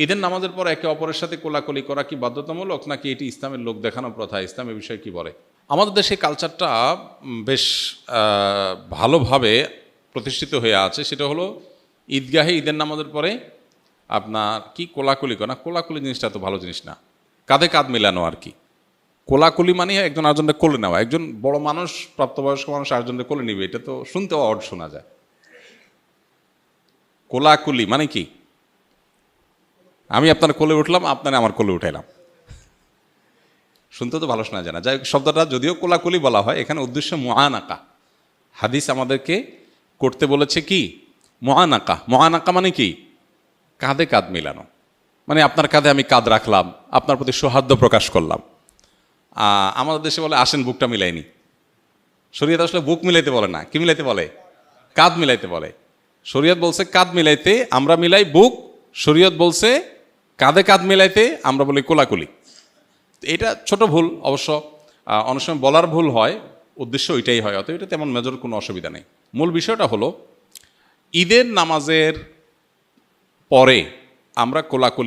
ঈদের নামাজের পর একে অপরের সাথে কোলাকুলি করা কি বাধ্যতামূলক, নাকি এটি ইসলামের লোক দেখানো প্রথা? ইসলাম এ বিষয়ে কি বলে? আমাদের দেশে কালচারটা বেশ ভালোভাবে প্রতিষ্ঠিত হয়ে আছে। সেটা হলো ঈদগাহে ঈদের নামাজের পরে আপনার কি কোলাকুলি করা। কোলাকুলি জিনিসটা তো ভালো জিনিস না, কাঁধে কাঁধ মেলানো আর কি। কোলাকুলি মানে একজন আরেকজনকে কোলে নেওয়া। একজন বড় মানুষ, প্রাপ্তবয়স্ক মানুষ আরেকজনকে কোলে নিবে, এটা তো শুনতেও অড শোনা যায়। কোলাকুলি মানে কি? আমি আপনার কোলে উঠলাম, আপনারা আমার কোলে উঠাইলাম, শুনতে তো ভালো শোনা যায় না। যাই হোক, শব্দটা যদিও কোলাকুলি বলা হয়, এখানে উদ্দেশ্য মুআনাকা। হাদিস আমাদেরকে করতে বলেছে কি? মুআনাকা। মুআনাকা মানে কি? কাঁধে কাঁধ মিলানো। মানে আপনার কাঁধে আমি কাঁধ রাখলাম, আপনার প্রতি সৌহার্দ্য প্রকাশ করলাম। আমাদের দেশে বলে আসেন বুকটা মিলাইনি। শরীয়ত আসলে বুক মিলাইতে বলে না, কি মিলাইতে বলে? কাঁধ মিলাইতে বলে। শরীয়ত বলছে কাঁধ মিলাইতে, আমরা মিলাই বুক। শরীয়ত বলছে কাঁধে কাঁধ মিলাইতে, আমরা বলি কোলাকুলি। এটা ছোট ভুল অবশ্য, অনেক সময় বলার ভুল হয়, উদ্দেশ্য ওইটাই হয়, অতএব এটা তেমন মেজর কোনো অসুবিধা নেই। মূল বিষয়টা হলো ঈদের নামাজের পরে আমরা কোলাকুলি